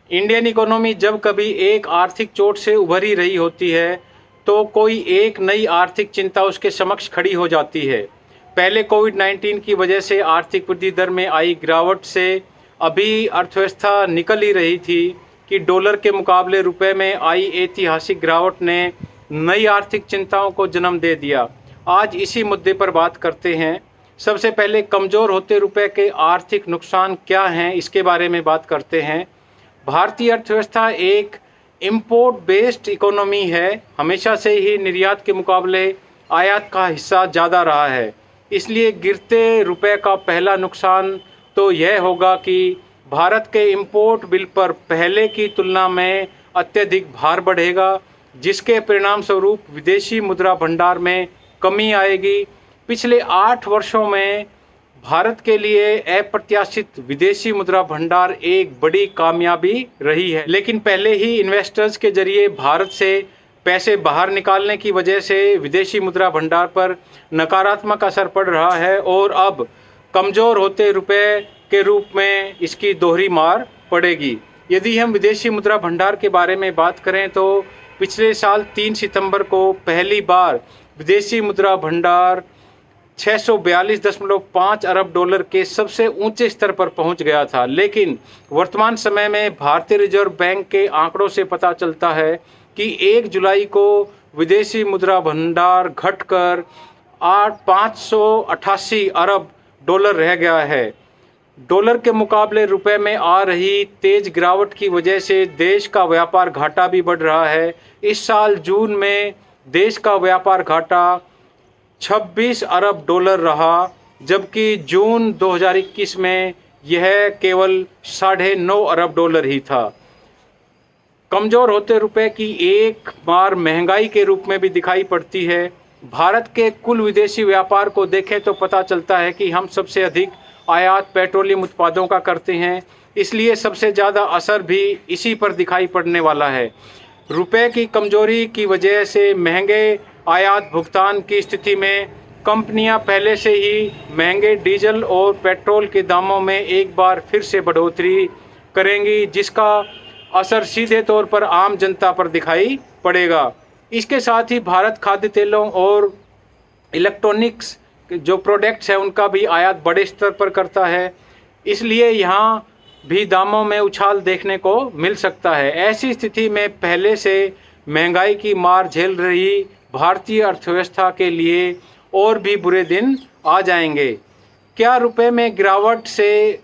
Indian economy जब कभी एक आर्थिक चोट से उभरी रही होती है तो कोई एक नई आर्थिक चिंता उसके समक्ष खड़ी हो जाती है। पहले कोविड-19 की वजह से आर्थिक वृद्धि दर में आई गिरावट से अभी अर्थव्यवस्था निकल ही रही थी कि डॉलर के मुकाबले रुपए में आई ऐतिहासिक गिरावट ने नई आर्थिक चिंताओं को जन्म दे दिया। आज इसी मुद्दे पर बात करते हैं। सबसे पहले कमज़ोर होते रुपए के आर्थिक नुकसान क्या हैं, इसके बारे में बात करते हैं। भारतीय अर्थव्यवस्था एक इम्पोर्ट बेस्ड इकोनॉमी है। हमेशा से ही निर्यात के मुकाबले आयात का हिस्सा ज़्यादा रहा है। इसलिए गिरते रुपए का पहला नुकसान तो यह होगा कि भारत के इम्पोर्ट बिल पर पहले की तुलना में अत्यधिक भार बढ़ेगा, जिसके परिणाम स्वरूप विदेशी मुद्रा भंडार में कमी आएगी। पिछले 8 वर्षों में भारत के लिए अप्रत्याशित विदेशी मुद्रा भंडार एक बड़ी कामयाबी रही है, लेकिन पहले ही इन्वेस्टर्स के जरिए भारत से पैसे बाहर निकालने की वजह से विदेशी मुद्रा भंडार पर नकारात्मक असर पड़ रहा है और अब कमज़ोर होते रुपए के रूप में इसकी दोहरी मार पड़ेगी। यदि हम विदेशी मुद्रा भंडार के बारे में बात करें तो पिछले साल 3 सितंबर को पहली बार विदेशी मुद्रा भंडार 642.5 अरब डॉलर के सबसे ऊंचे स्तर पर पहुंच गया था। लेकिन वर्तमान समय में भारतीय रिजर्व बैंक के आंकड़ों से पता चलता है कि 1 जुलाई को विदेशी मुद्रा भंडार घटकर 588 अरब डॉलर रह गया है। डॉलर के मुकाबले रुपए में आ रही तेज गिरावट की वजह से देश का व्यापार घाटा भी बढ़ रहा है। इस साल जून में देश का व्यापार घाटा 26 अरब डॉलर रहा, जबकि जून 2021 में यह केवल 9.5 अरब डॉलर ही था। कमज़ोर होते रुपए की एक बार महंगाई के रूप में भी दिखाई पड़ती है। भारत के कुल विदेशी व्यापार को देखें तो पता चलता है कि हम सबसे अधिक आयात पेट्रोलियम उत्पादों का करते हैं, इसलिए सबसे ज़्यादा असर भी इसी पर दिखाई पड़ने वाला है। रुपए की कमजोरी की वजह से महंगे आयात भुगतान की स्थिति में कंपनियां पहले से ही महंगे डीजल और पेट्रोल के दामों में एक बार फिर से बढ़ोतरी करेंगी, जिसका असर सीधे तौर पर आम जनता पर दिखाई पड़ेगा। इसके साथ ही भारत खाद्य तेलों और इलेक्ट्रॉनिक्स जो प्रोडक्ट्स हैं उनका भी आयात बड़े स्तर पर करता है, इसलिए यहाँ भी दामों में उछाल देखने को मिल सकता है। ऐसी स्थिति में पहले से महंगाई की मार झेल रही भारतीय अर्थव्यवस्था के लिए और भी बुरे दिन आ जाएंगे। क्या रुपए में गिरावट से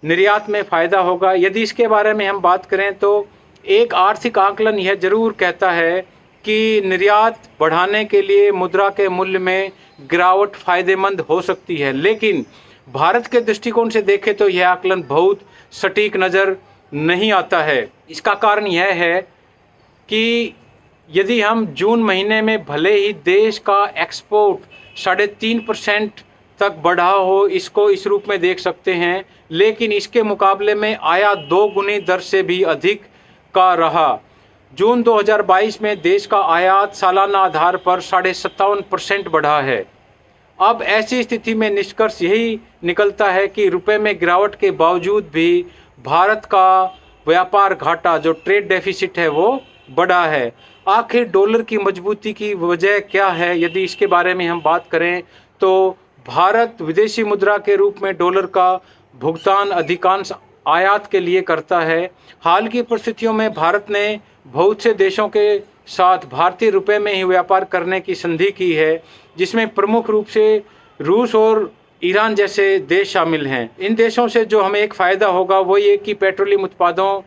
निर्यात में फ़ायदा होगा? यदि इसके बारे में हम बात करें तो एक आर्थिक आकलन यह जरूर कहता है कि निर्यात बढ़ाने के लिए मुद्रा के मूल्य में गिरावट फ़ायदेमंद हो सकती है, लेकिन भारत के दृष्टिकोण से देखें तो यह आकलन बहुत सटीक नज़र नहीं आता है। इसका कारण यह है कि यदि हम जून महीने में भले ही देश का एक्सपोर्ट 3.5% तक बढ़ा हो, इसको इस रूप में देख सकते हैं, लेकिन इसके मुकाबले में आयात 2 गुनी दर से भी अधिक का रहा। जून 2022 में देश का आयात सालाना आधार पर 57.5% बढ़ा है। अब ऐसी स्थिति में निष्कर्ष यही निकलता है कि रुपए में गिरावट के बावजूद भी भारत का व्यापार घाटा जो ट्रेड डेफिसिट है वो बढ़ा है। आखिर डॉलर की मजबूती की वजह क्या है? यदि इसके बारे में हम बात करें तो भारत विदेशी मुद्रा के रूप में डॉलर का भुगतान अधिकांश आयात के लिए करता है। हाल की परिस्थितियों में भारत ने बहुत से देशों के साथ भारतीय रुपए में ही व्यापार करने की संधि की है, जिसमें प्रमुख रूप से रूस और ईरान जैसे देश शामिल हैं। इन देशों से जो हमें एक फ़ायदा होगा वो ये कि पेट्रोलियम उत्पादों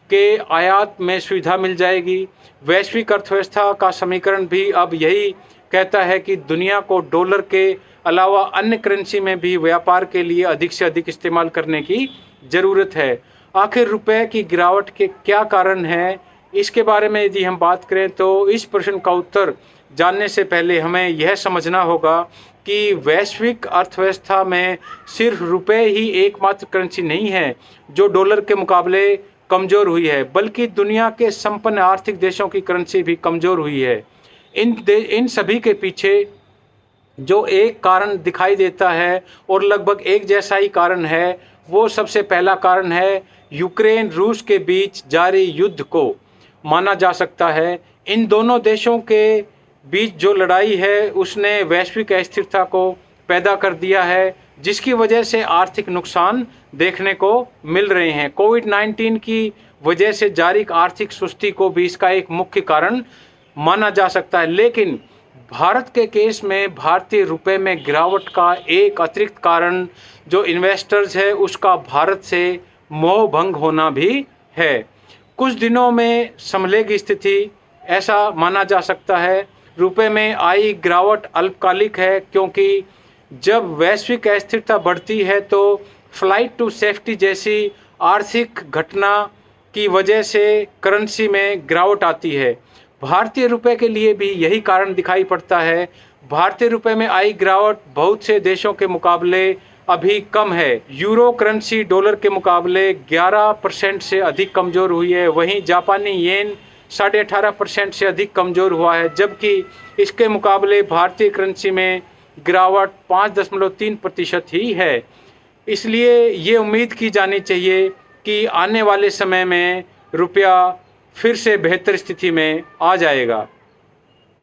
के आयात में सुविधा मिल जाएगी। वैश्विक अर्थव्यवस्था का समीकरण भी अब यही कहता है कि दुनिया को डॉलर के अलावा अन्य करेंसी में भी व्यापार के लिए अधिक से अधिक इस्तेमाल करने की ज़रूरत है। आखिर रुपए की गिरावट के क्या कारण हैं, इसके बारे में यदि हम बात करें तो इस प्रश्न का उत्तर जानने से पहले हमें यह समझना होगा कि वैश्विक अर्थव्यवस्था में सिर्फ रुपए ही एकमात्र करेंसी नहीं है जो डॉलर के मुकाबले कमज़ोर हुई है, बल्कि दुनिया के संपन्न आर्थिक देशों की करेंसी भी कमज़ोर हुई है। इन सभी के पीछे जो एक कारण दिखाई देता है और लगभग एक जैसा ही कारण है, वो सबसे पहला कारण है यूक्रेन रूस के बीच जारी युद्ध को माना जा सकता है। इन दोनों देशों के बीच जो लड़ाई है उसने वैश्विक अस्थिरता को पैदा कर दिया है, जिसकी वजह से आर्थिक नुकसान देखने को मिल रहे हैं। कोविड-19 की वजह से जारी आर्थिक सुस्ती को भी इसका एक मुख्य कारण माना जा सकता है। लेकिन भारत के केस में भारतीय रुपए में गिरावट का एक अतिरिक्त कारण जो इन्वेस्टर्स है उसका भारत से मोह भंग होना भी है। कुछ दिनों में संभलेगी स्थिति, ऐसा माना जा सकता है। रुपए में आई गिरावट अल्पकालिक है, क्योंकि जब वैश्विक अस्थिरता बढ़ती है तो फ्लाइट टू सेफ्टी जैसी आर्थिक घटना की वजह से करेंसी में गिरावट आती है। भारतीय रुपए के लिए भी यही कारण दिखाई पड़ता है। भारतीय रुपए में आई गिरावट बहुत से देशों के मुकाबले अभी कम है। यूरो करेंसी डॉलर के मुकाबले 11% से अधिक कमज़ोर हुई है। वहीं जापानी येन 18.5% से अधिक कमज़ोर हुआ है, जबकि इसके मुकाबले भारतीय करेंसी में गिरावट 5.3% ही है। इसलिए ये उम्मीद की जानी चाहिए कि आने वाले समय में रुपया फिर से बेहतर स्थिति में आ जाएगा।